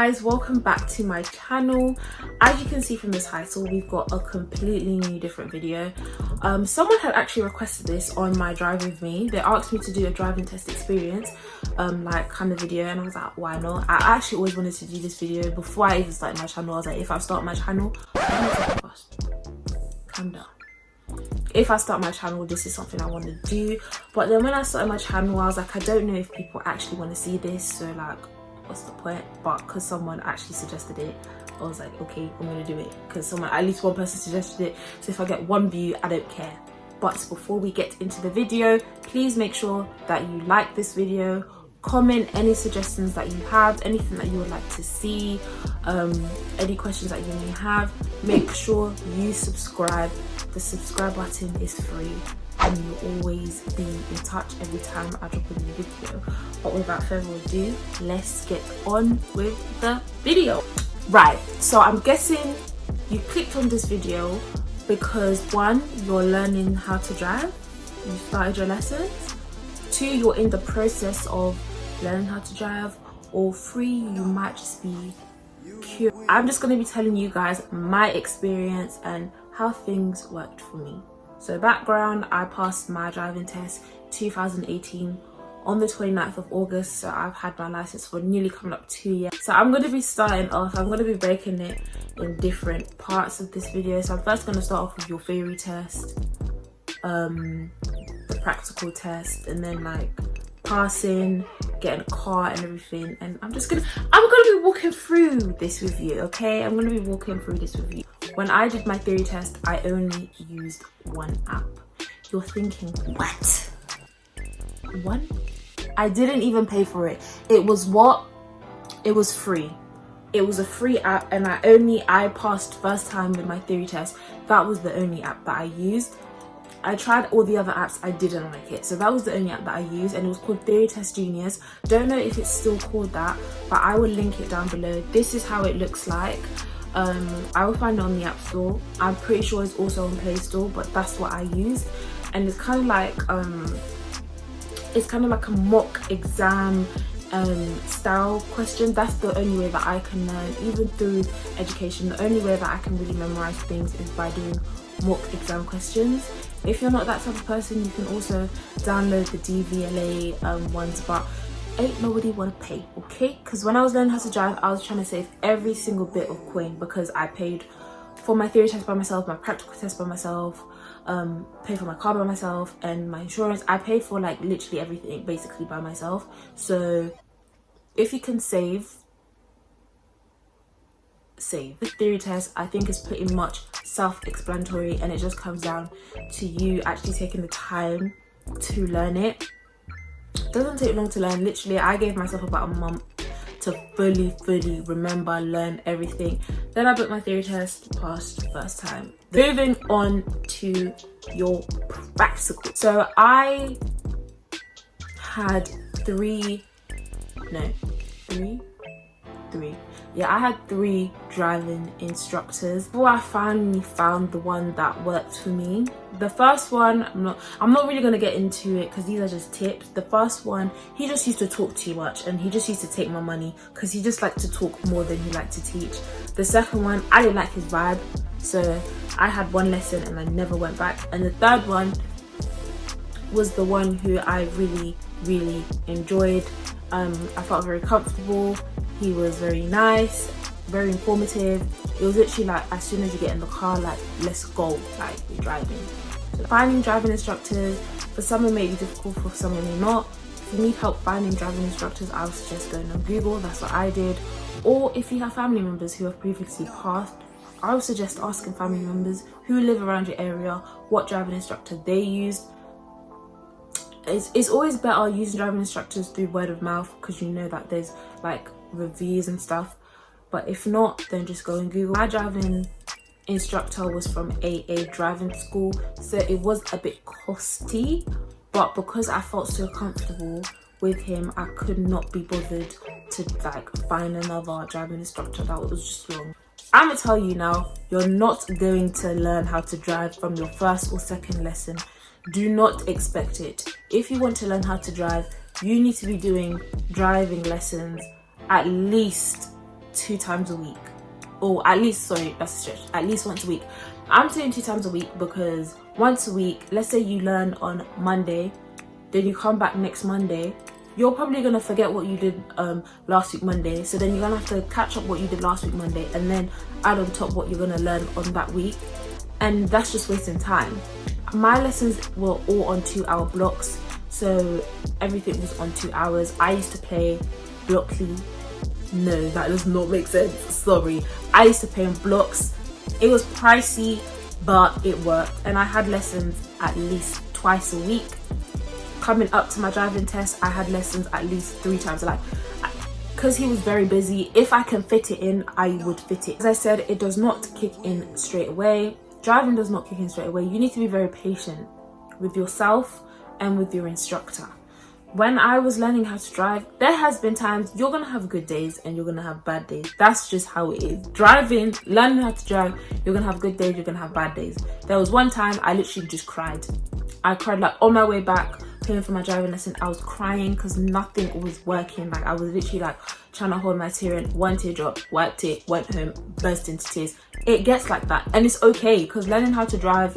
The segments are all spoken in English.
guys, welcome back to my channel. As you can see from the title, we've got a completely new different video. Someone had actually requested this on my Drive With Me. They asked me to do a driving test experience like kind of video, and I was like, why not? I actually always wanted to do this video before I even started my channel. I was like, if I start my channel, calm down. If I start my channel, this is something I want to do. But then when I started my channel, I was like, I don't know if people actually want to see this, so like, what's the point? But because someone actually suggested it, I was like, okay, I'm gonna do it, because someone, at least one person suggested it. So if I get one view, I don't care. But before we get into the video, please make sure that you like this video, comment any suggestions that you have, anything that you would like to see, any questions that you may have. Make sure you subscribe. The subscribe button is free, and you'll always be in touch every time I drop a new video. But without further ado, let's get on with the video. Right, so I'm guessing you clicked on this video because 1, you're learning how to drive, you started your lessons, 2, you're in the process of learning how to drive, or 3, you might just be curious. I'm just going to be telling you guys my experience and how things worked for me. So background, I passed my driving test 2018 on the 29th of August, so I've had my license for nearly coming up 2 years. So I'm going to be starting off, I'm going to be breaking it in different parts of this video. So I'm first going to start off with your theory test, the practical test, and then like passing, getting a car and everything. And I'm gonna be walking through this with you, okay? I'm gonna be walking through this with you. When I did my theory test, I only used one app. You're thinking, what? One? I didn't even pay for it. It was what? It was free. It was a free app, and I passed first time with my theory test. That was the only app that I used. I tried all the other apps, I didn't like it. So that was the only app that I used, and it was called Theory Test Juniors. Don't know if it's still called that, but I will link it down below. This is how it looks like. I will find it on the App Store. I'm pretty sure it's also on Play Store, but that's what I used. And it's kind of like a mock exam style question. That's the only way that I can learn, even through education. The only way that I can really memorize things is by doing mock exam questions. If you're not that type of person, you can also download the DVLA ones, but ain't nobody want to pay, okay? Because when I was learning how to drive, I was trying to save every single bit of coin, because I paid for my theory test by myself, my practical test by myself, paid for my car by myself, and my insurance. I paid for like literally everything basically by myself. So if you can save. The theory test, I think, is pretty much self-explanatory, and it just comes down to you actually taking the time to learn it. It doesn't take long to learn. Literally, I gave myself about a month to fully remember, learn everything. Then I booked my theory test, passed first time. Moving on to your practical. So I had three. Yeah, I had 3 driving instructors before I finally found the one that worked for me. The first one, I'm not really gonna get into it because these are just tips. The first one, he just used to talk too much, and he just used to take my money because he just liked to talk more than he liked to teach. The second one, I didn't like his vibe, so I had one lesson and I never went back. And the third one was the one who I really enjoyed. I felt very comfortable. He was very nice, very informative. It was literally like, as soon as you get in the car, like, let's go, like, we're driving. So finding driving instructors, for some it may be difficult, for some it may not. If you need help finding driving instructors, I would suggest going on Google. That's what I did. Or if you have family members who have previously passed, I would suggest asking family members who live around your area what driving instructor they used. It's always better using driving instructors through word of mouth, because you know that there's like reviews and stuff. But if not, then just go and Google. My driving instructor was from AA driving school, so it was a bit costly, but because I felt so comfortable with him, I could not be bothered to like find another driving instructor. That was just wrong. I'm gonna tell you now, you're not going to learn how to drive from your first or second lesson. Do not expect it. If you want to learn how to drive, you need to be doing driving lessons at least 2 times a week, or at least, sorry, that's a stretch, at least once a week. I'm saying 2 times a week because once a week, let's say you learn on Monday, then you come back next Monday, you're probably gonna forget what you did last week Monday, so then you're gonna have to catch up what you did last week Monday and then add on top what you're gonna learn on that week, and that's just wasting time. My lessons were all on 2-hour blocks, so everything was on 2 hours. I used to play Blockly. No, that does not make sense, sorry. I used to play in blocks. It was pricey, but it worked, and I had lessons at least twice a week. Coming up to my driving test, I had lessons at least 3 times. Like, because he was very busy, if I can fit it in, I would fit it. As I said, it does not kick in straight away. Driving does not kick in straight away. You need to be very patient with yourself and with your instructor. When I was learning how to drive, there has been times you're gonna have good days and you're gonna have bad days. That's just how it is. Driving, learning how to drive, you're gonna have good days, you're gonna have bad days. There was one time I literally just cried. I cried, like, on my way back paying for my driving lesson. I was crying because nothing was working. Like, I was literally like trying to hold my tear in. One teardrop, wiped it, went home, burst into tears. It gets like that, and it's okay, because learning how to drive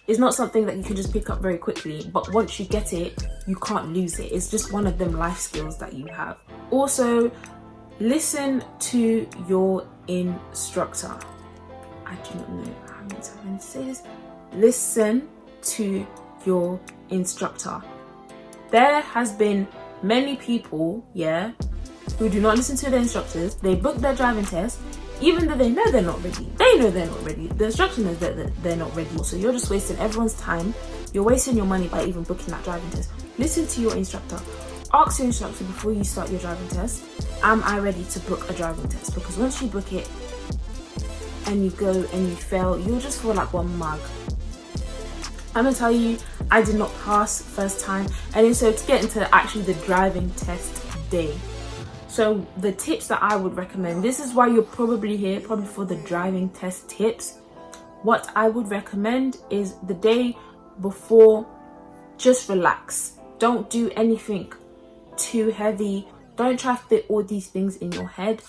is not something that you can just pick up very quickly, but once you get it, you can't lose it. It's just one of them life skills that you have. Also, listen to your instructor. I do not know how many times I'm going to say this. Listen to your instructor. There has been many people, yeah, who do not listen to their instructors. They book their driving test, even though they know they're not ready. They know they're not ready. The instructor knows that they're not ready. So you're just wasting everyone's time. You're wasting your money by even booking that driving test. Listen to your instructor. Ask your instructor before you start your driving test, am I ready to book a driving test? Because once you book it and you go and you fail, you'll just feel like one mug. I'm gonna tell you, I did not pass first time. And then so to get into actually the driving test day. So the tips that I would recommend, this is why you're probably here, probably for the driving test tips. What I would recommend is the day before, just relax. Don't do anything too heavy. Don't try to fit all these things in your head.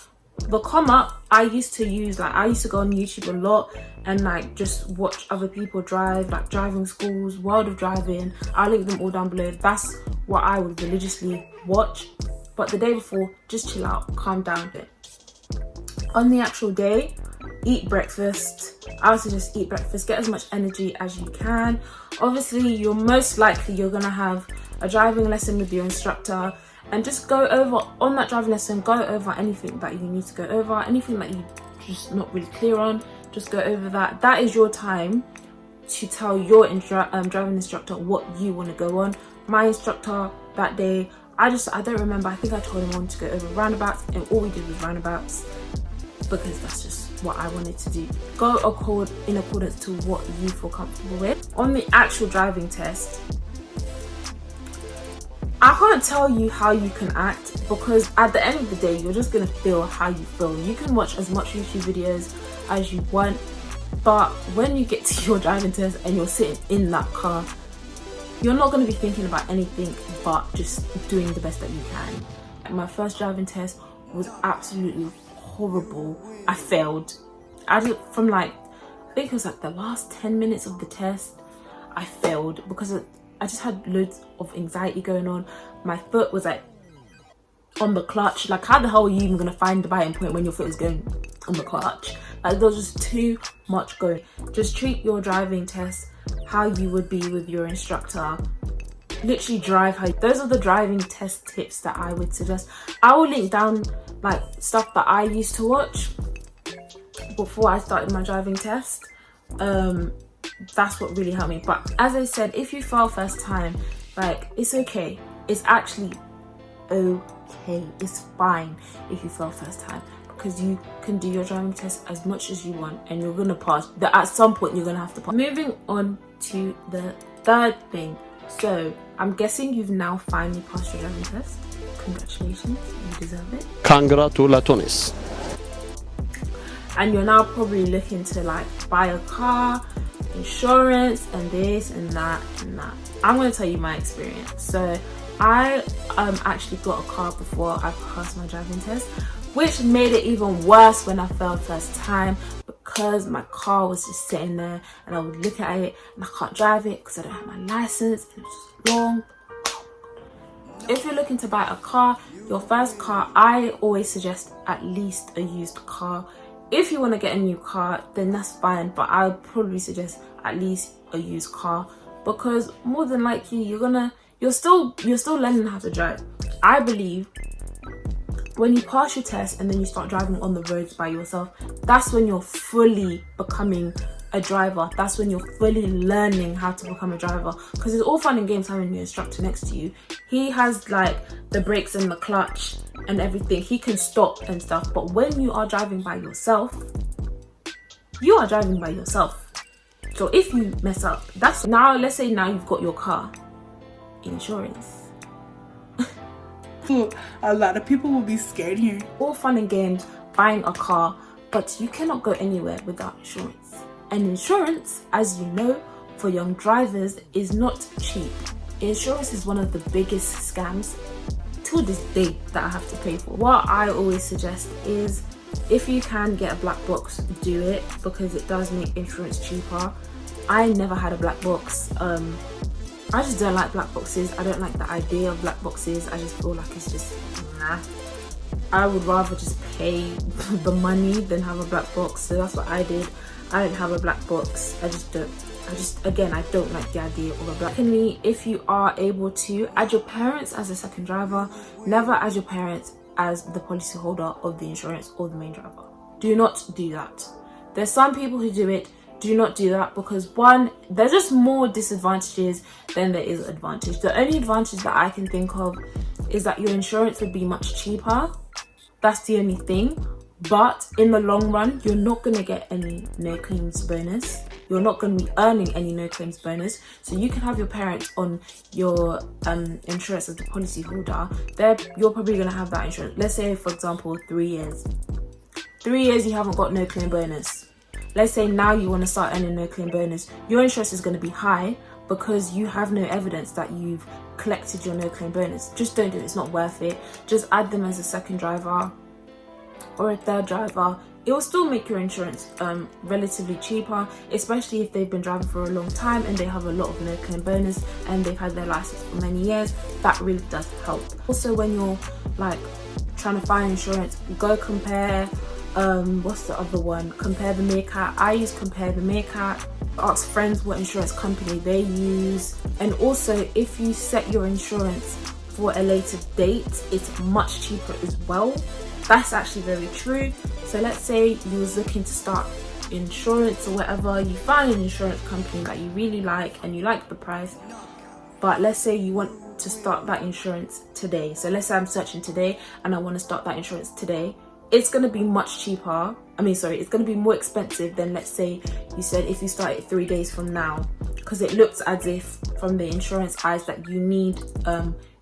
The come up, I used to use, like, I used to go on YouTube a lot and like just watch other people drive, like driving schools, World of Driving. I'll link them all down below. That's what I would religiously watch. But the day before, just chill out, calm down a bit. On the actual day, eat breakfast. I would suggest eat breakfast, get as much energy as you can. Obviously, you're gonna have a driving lesson with your instructor, and just go over, on that driving lesson, go over anything that you need to go over, anything that you're just not really clear on, just go over that. That is your time to tell your driving instructor what you want to go on. My instructor that day, I don't remember, I think I told him I wanted to go over roundabouts, and all we did was roundabouts, because that's just what I wanted to do. Go in accordance to what you feel comfortable with. On the actual driving test, I can't tell you how you can act, because at the end of the day, you're just gonna feel how you feel. You can watch as much YouTube videos as you want, but when you get to your driving test and you're sitting in that car, you're not going to be thinking about anything but just doing the best that you can. My first driving test was absolutely horrible. I failed. I think it was like the last 10 minutes of the test, I failed because I just had loads of anxiety going on. My foot was like on the clutch. Like, how the hell are you even going to find the biting point when your foot is going on the clutch? Like, there was just too much going. Just treat your driving test how you would be with your instructor. Literally drive how those are the driving test tips that I would suggest. I will link down like stuff that I used to watch before I started my driving test. That's what really helped me. But as I said, if you fail first time, like, it's okay. It's actually okay. It's fine if you fail first time, because you can do your driving test as much as you want and you're gonna pass. At some point you're gonna have to pass. Moving on to the third thing. So I'm guessing you've now finally passed your driving test. Congratulations, you deserve it. Congratulations. And you're now probably looking to like buy a car, insurance, and this and that and that. I'm gonna tell you my experience. So I actually got a car before I passed my driving test, which made it even worse when I failed first time, because my car was just sitting there and I would look at it and I can't drive it because I don't have my license and it was just long. If you're looking to buy a car, your first car, I always suggest at least a used car. If you want to get a new car, then that's fine, but I would probably suggest at least a used car, because more than likely you're still learning how to drive. I believe when you pass your test and then you start driving on the roads by yourself, that's when you're fully becoming a driver. That's when you're fully learning how to become a driver, because it's all fun and games having your instructor next to you. He has like the brakes and the clutch and everything, he can stop and stuff, but when you are driving by yourself, you are driving by yourself. So if you mess up, that's now, let's say now you've got your car, insurance. A lot of people will be scared here. All fun and games buying a car, but you cannot go anywhere without insurance. And insurance, as you know, for young drivers is not cheap. Insurance is one of the biggest scams to this day that I have to pay for. What I always suggest is, if you can get a black box, do it, because it does make insurance cheaper. I never had a black box. I just don't like black boxes. I don't like the idea of black boxes. I just feel like it's just nah. I would rather just pay the money than have a black box. So that's what I did. I didn't have a black box. Again, I don't like the idea of a black. Secondly, if you are able to, add your parents as a second driver. Never add your parents as the policy holder of the insurance or the main driver. Do not do that. There's some people who do it. Do not do that, because one, there's just more disadvantages than there is advantage. The only advantage that I can think of is that your insurance would be much cheaper. That's the only thing. But in the long run, you're not going to get any no claims bonus. You're not going to be earning any no claims bonus. So you can have your parents on your insurance as the policy holder. You're probably going to have that insurance. Let's say, for example, 3 years. 3 years you haven't got no claim bonus. Let's say now you want to start earning no claim bonus. Your insurance is going to be high because you have no evidence that you've collected your no claim bonus. Just don't do it. It's not worth it. Just add them as a second driver or a third driver. It will still make your insurance relatively cheaper, especially if they've been driving for a long time and they have a lot of no claim bonus and they've had their license for many years. That really does help. Also, when you're like trying to find insurance, go compare what's the other one, Compare the Meerkat. I use Compare the Meerkat. Ask friends what insurance company they use. And also, if you set your insurance for a later date, it's much cheaper as well. That's actually very true. So let's say you was looking to start insurance or whatever, you found an insurance company that you really like and you like the price, but let's say you want to start that insurance today. So let's say I'm searching today and I want to start that insurance today. It's going to be much cheaper. It's going to be more expensive than, let's say you said, if you start it 3 days from now, because it looks as if from the insurance eyes that you need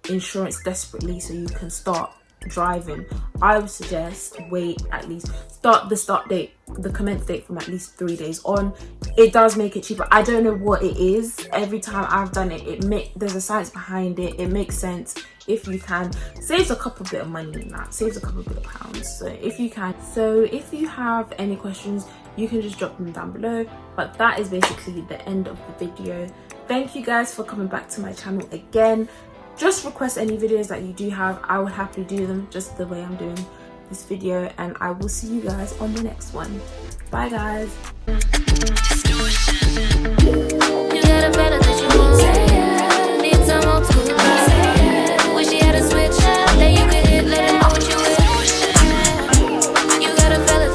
insurance desperately so you can start driving. I would suggest wait, at least start the commence date from at least 3 days on. It does make it cheaper. I don't know what it is. Every time I've done it, there's a science behind it. It makes sense. If you can, saves a couple bit of money in that, saves a couple bit of pounds. So if you can, so if you have any questions, you can just drop them down below. But that is basically the end of the video. Thank you guys for coming back to my channel again. Just request any videos that you do have. I would happily do them just the way I'm doing this video, and I will see you guys on the next one. Bye guys.